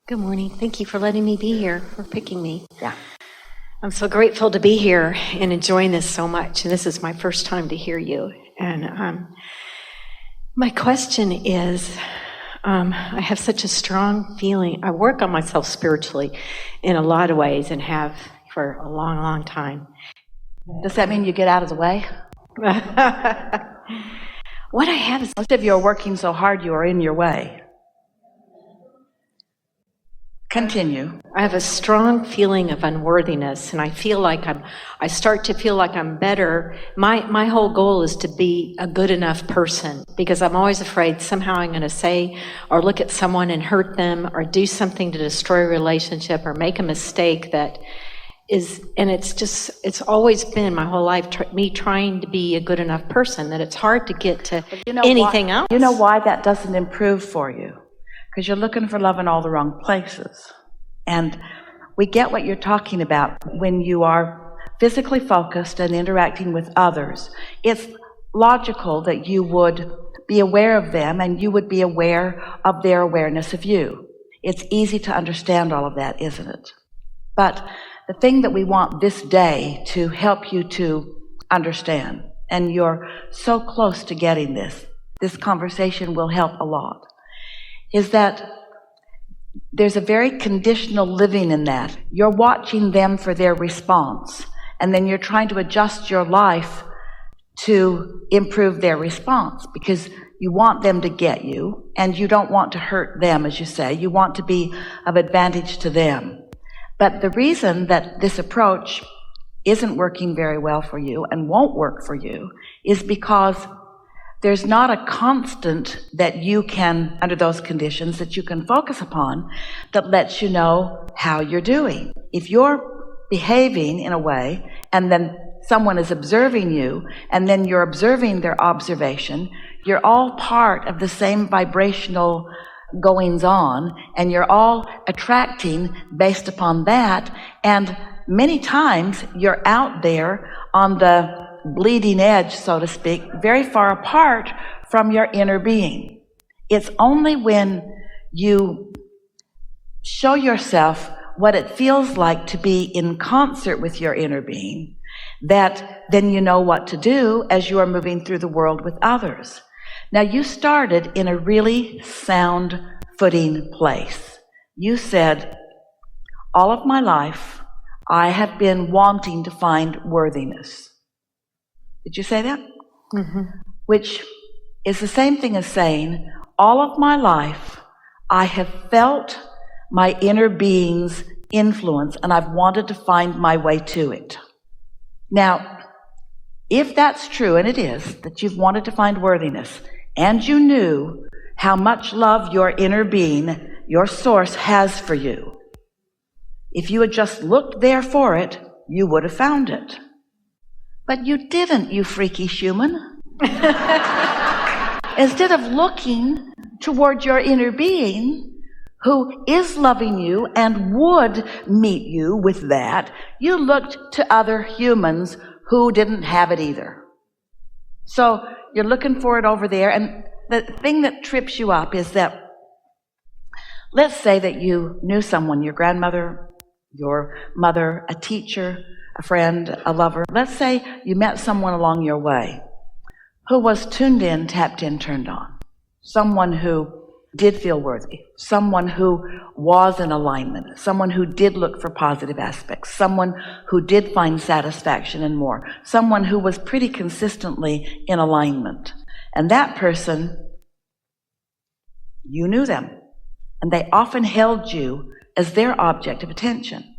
Good morning. Thank you for letting me be here, for picking me. Yeah. I'm so grateful to be here and enjoying this so much. And this is my first time to hear you. And my question is, I have such a strong feeling. I work on myself spiritually in a lot of ways and have for a long, long time. Does that mean you get out of the way? What I have is, Most of you are working so hard you are in your way. Continue. I have a strong feeling of unworthiness, and I start to feel like I'm better. My whole goal is to be a good enough person, because I'm always afraid somehow I'm going to say or look at someone and hurt them or do something to destroy a relationship or make a mistake that is, and it's always been my whole life, me trying to be a good enough person, that it's hard to get to anything else. You know why that doesn't improve for you? Because you're looking for love in all the wrong places. And we get what you're talking about when you are physically focused and interacting with others. It's logical that you would be aware of them and you would be aware of their awareness of you. It's easy to understand all of that, isn't it? But the thing that we want this day to help you to understand, and you're so close to getting this conversation will help a lot, is that there's a very conditional living in that. You're watching them for their response, and then you're trying to adjust your life to improve their response, because you want them to get you, and you don't want to hurt them, as you say. You want to be of advantage to them. But the reason that this approach isn't working very well for you and won't work for you is because there's not a constant that you can, under those conditions, that you can focus upon that lets you know how you're doing. If you're behaving in a way and then someone is observing you and then you're observing their observation, you're all part of the same vibrational goings on, and you're all attracting based upon that. And many times you're out there on the bleeding edge, so to speak, very far apart from your inner being. It's only when you show yourself what it feels like to be in concert with your inner being that then you know what to do as you are moving through the world with others. Now, you started in a really sound footing place. You said, all of my life, I have been wanting to find worthiness. Did you say that? Mm-hmm. Which is the same thing as saying, all of my life, I have felt my inner being's influence and I've wanted to find my way to it. Now, if that's true, and it is, that you've wanted to find worthiness, and you knew how much love your inner being, your source, has for you, if you had just looked there for it, you would have found it. But you didn't, you freaky human. Instead of looking toward your inner being, who is loving you and would meet you with that, you looked to other humans who didn't have it either. So you're looking for it over there, and the thing that trips you up is that, let's say that you knew someone, your grandmother, your mother, a teacher, a friend, a lover. Let's say you met someone along your way who was tuned in, tapped in, turned on. Someone who did feel worthy. Someone who was in alignment. Someone who did look for positive aspects. Someone who did find satisfaction and more. Someone who was pretty consistently in alignment. And that person, you knew them. And they often held you as their object of attention.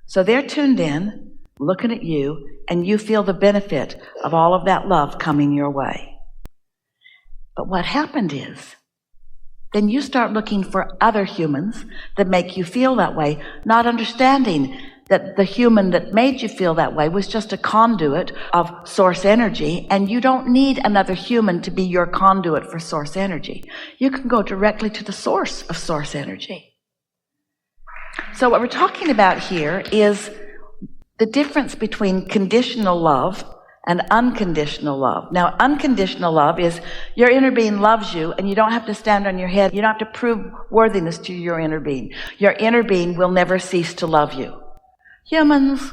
So they're tuned in, looking at you, and you feel the benefit of all of that love coming your way. But what happened is, then you start looking for other humans that make you feel that way, not understanding that the human that made you feel that way was just a conduit of source energy, and you don't need another human to be your conduit for source energy. You can go directly to the source of source energy. So what we're talking about here is the difference between conditional love and unconditional love. Now, unconditional love is your inner being loves you, and you don't have to stand on your head. You don't have to prove worthiness to your inner being. Your inner being will never cease to love you. Humans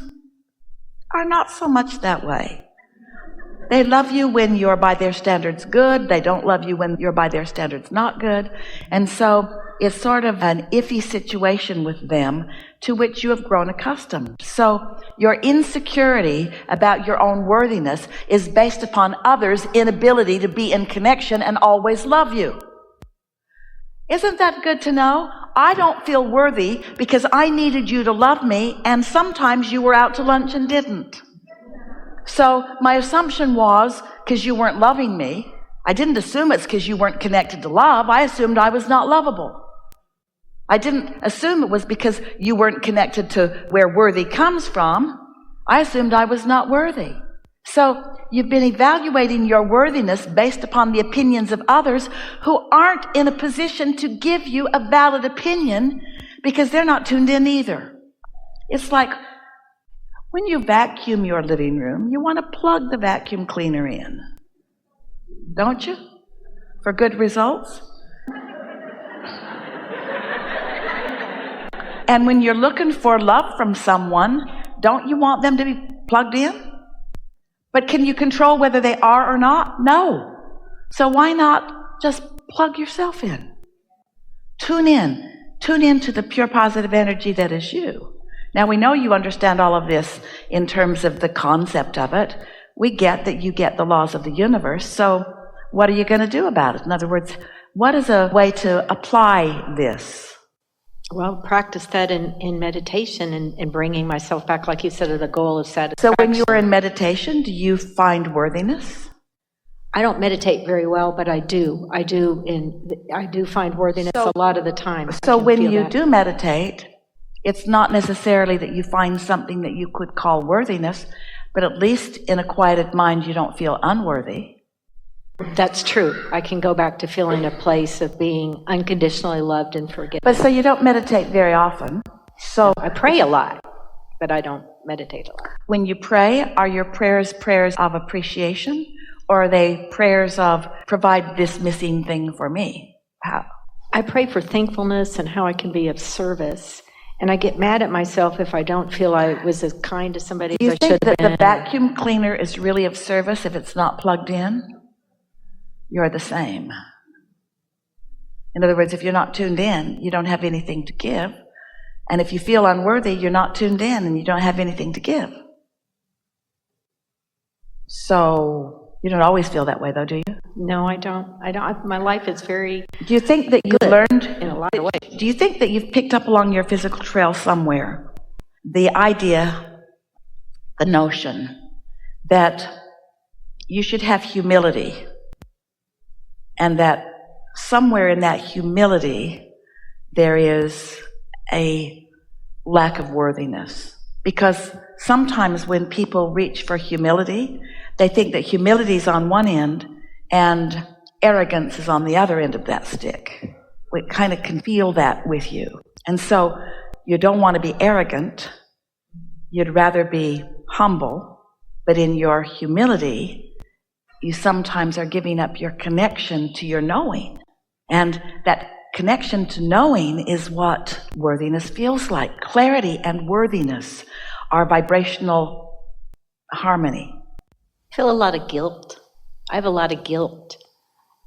are not so much that way. They love you when you're by their standards good. They don't love you when you're by their standards not good. And so it's sort of an iffy situation with them to which you have grown accustomed. So your insecurity about your own worthiness is based upon others' inability to be in connection and always love you. Isn't that good to know? I don't feel worthy because I needed you to love me, and sometimes you were out to lunch and didn't. So my assumption was, because you weren't loving me, I didn't assume it's because you weren't connected to love. I assumed I was not lovable. I didn't assume it was because you weren't connected to where worthy comes from. I assumed I was not worthy. So you've been evaluating your worthiness based upon the opinions of others who aren't in a position to give you a valid opinion because they're not tuned in either. It's like when you vacuum your living room, you want to plug the vacuum cleaner in, don't you? For good results. And when you're looking for love from someone, don't you want them to be plugged in? But can you control whether they are or not? No. So why not just plug yourself in? Tune in to the pure positive energy that is you. Now we know you understand all of this in terms of the concept of it. We get that you get the laws of the universe. So what are you going to do about it? In other words, what is a way to apply this? Well, practice that in meditation and bringing myself back, like you said, to the goal of satisfaction. So when you are in meditation, do you find worthiness? I don't meditate very well, but I do find worthiness a lot of the time. So when you do meditate, it's not necessarily that you find something that you could call worthiness, but at least in a quieted mind, you don't feel unworthy. That's true. I can go back to feeling a place of being unconditionally loved and forgiven. But so you don't meditate very often. So I pray a lot, but I don't meditate a lot. When you pray, are your prayers of appreciation, or are they prayers of provide this missing thing for me? How? I pray for thankfulness and how I can be of service. And I get mad at myself if I don't feel I was as kind to somebody as I should have been. Do you think that the vacuum cleaner is really of service if it's not plugged in? You're the same. In other words, if you're not tuned in, you don't have anything to give. And if you feel unworthy, you're not tuned in and you don't have anything to give. So you don't always feel that way, though, do you? No, I don't. My life is very Do you think that you learned in a lot of ways? Do you think that you've picked up along your physical trail somewhere the idea, the notion that you should have humility, and that somewhere in that humility there is a lack of worthiness? Because sometimes when people reach for humility, they think that humility is on one end and arrogance is on the other end of that stick. We kind of can feel that with you. And so you don't want to be arrogant. You'd rather be humble. But in your humility, you sometimes are giving up your connection to your knowing. And that connection to knowing is what worthiness feels like. Clarity and worthiness are vibrational harmony. I feel a lot of guilt. I have a lot of guilt,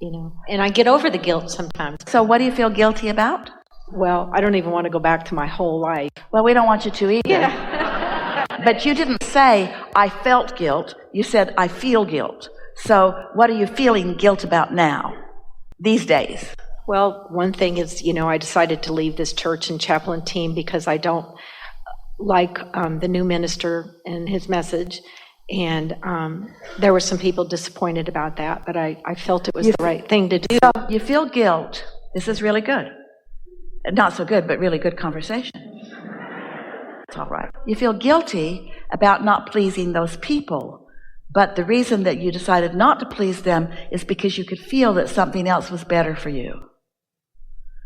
and I get over the guilt sometimes. So what do you feel guilty about? Well, I don't even want to go back to my whole life. Well, we don't want you to either. Yeah. But you didn't say, I felt guilt. You said, I feel guilt. So what are you feeling guilt about now, these days? Well, one thing is, I decided to leave this church and chaplain team because I don't like the new minister and his message. And there were some people disappointed about that, but I felt it was the right thing to do. So you feel guilt. This is really good. Not so good, but really good conversation. It's all right. You feel guilty about not pleasing those people. But the reason that you decided not to please them is because you could feel that something else was better for you.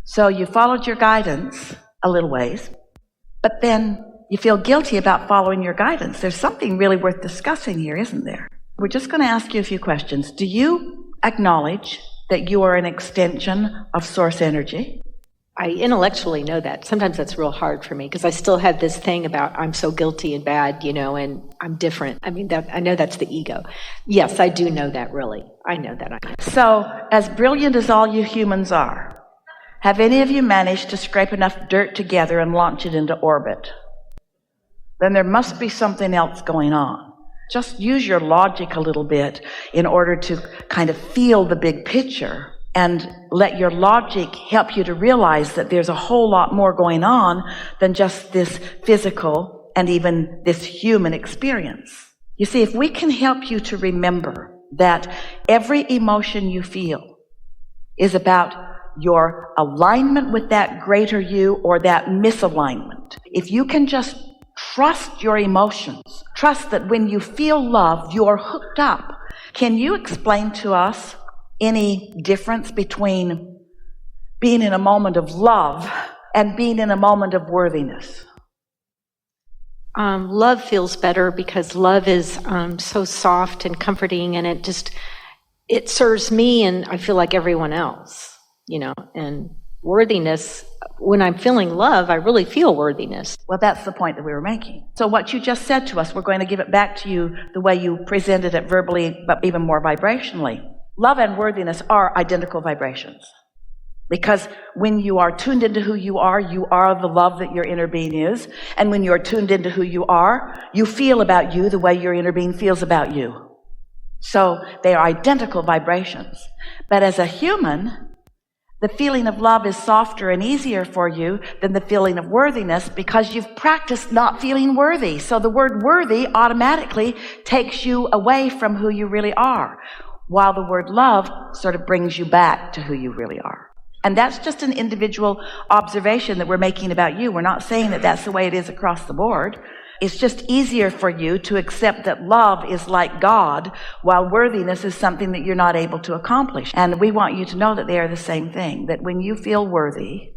So you followed your guidance a little ways, but then you feel guilty about following your guidance. There's something really worth discussing here, isn't there? We're just going to ask you a few questions. Do you acknowledge that you are an extension of source energy? I intellectually know that. Sometimes that's real hard for me because I still have this thing about I'm so guilty and bad, and I'm different. I mean, I know that's the ego. Yes, I do know that, really. I know that. So, as brilliant as all you humans are, have any of you managed to scrape enough dirt together and launch it into orbit? Then there must be something else going on. Just use your logic a little bit in order to kind of feel the big picture and let your logic help you to realize that there's a whole lot more going on than just this physical and even this human experience. You see, if we can help you to remember that every emotion you feel is about your alignment with that greater you or that misalignment, if you can just trust your emotions, trust that when you feel love, you're hooked up. Can you explain to us any difference between being in a moment of love and being in a moment of worthiness? Love feels better because love is so soft and comforting, and it serves me and I feel like everyone else, and worthiness, when I'm feeling love, I really feel worthiness. Well, that's the point that we were making. So what you just said to us, we're going to give it back to you the way you presented it verbally, but even more vibrationally. Love and worthiness are identical vibrations. Because when you are tuned into who you are the love that your inner being is. And when you're tuned into who you are, you feel about you the way your inner being feels about you. So they are identical vibrations. But as a human, the feeling of love is softer and easier for you than the feeling of worthiness because you've practiced not feeling worthy. So the word worthy automatically takes you away from who you really are, while the word love sort of brings you back to who you really are. And that's just an individual observation that we're making about you. We're not saying that that's the way it is across the board. It's just easier for you to accept that love is like God, while worthiness is something that you're not able to accomplish. And we want you to know that they are the same thing, that when you feel worthy,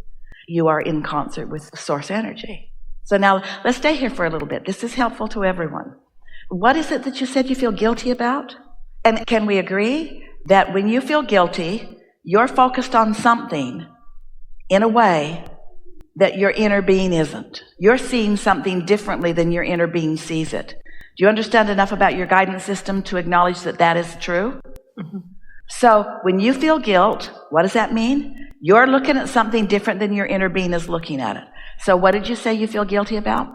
you are in concert with source energy. So now let's stay here for a little bit. This is helpful to everyone. What is it that you said you feel guilty about? And can we agree that when you feel guilty, you're focused on something in a way that your inner being isn't? You're seeing something differently than your inner being sees it. Do you understand enough about your guidance system to acknowledge that that is true? Mm-hmm. So when you feel guilt, what does that mean? You're looking at something different than your inner being is looking at it. So what did you say you feel guilty about?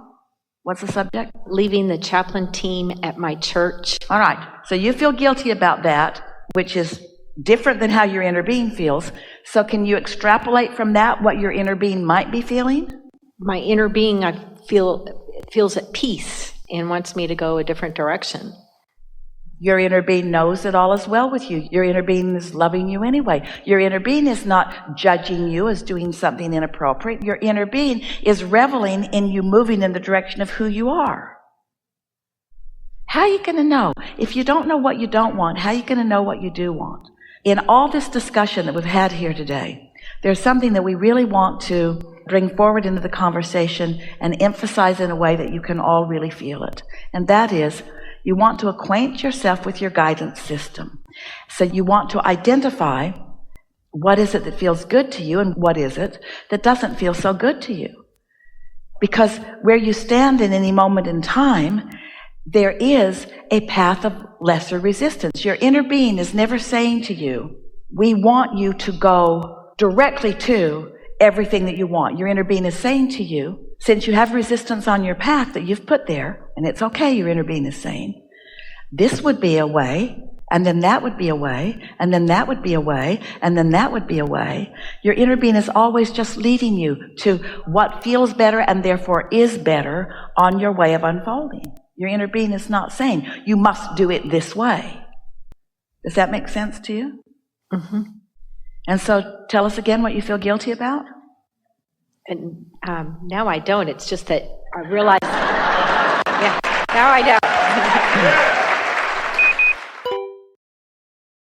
What's the subject? Leaving the chaplain team at my church. All right. So you feel guilty about that, which is different than how your inner being feels. So can you extrapolate from that what your inner being might be feeling? My inner being, feels at peace and wants me to go a different direction. Your inner being knows that all is well with you. Your inner being is loving you anyway. Your inner being is not judging you as doing something inappropriate. Your inner being is reveling in you moving in the direction of who you are. How are you going to know? If you don't know what you don't want, how are you going to know what you do want? In all this discussion that we've had here today, there's something that we really want to bring forward into the conversation and emphasize in a way that you can all really feel it. And that is, you want to acquaint yourself with your guidance system. So you want to identify what is it that feels good to you and what is it that doesn't feel so good to you. Because where you stand in any moment in time, there is a path of lesser resistance. Your inner being is never saying to you, we want you to go directly to everything that you want. Your inner being is saying to you, since you have resistance on your path that you've put there, and it's okay, your inner being is saying, this would be a way, and then that would be a way, and then that would be a way, and then that would be a way. Your inner being is always just leading you to what feels better and therefore is better on your way of unfolding. Your inner being is not saying, you must do it this way. Does that make sense to you? Mm-hmm. And so tell us again what you feel guilty about. And now I don't. It's just that I realize, yeah, now I don't.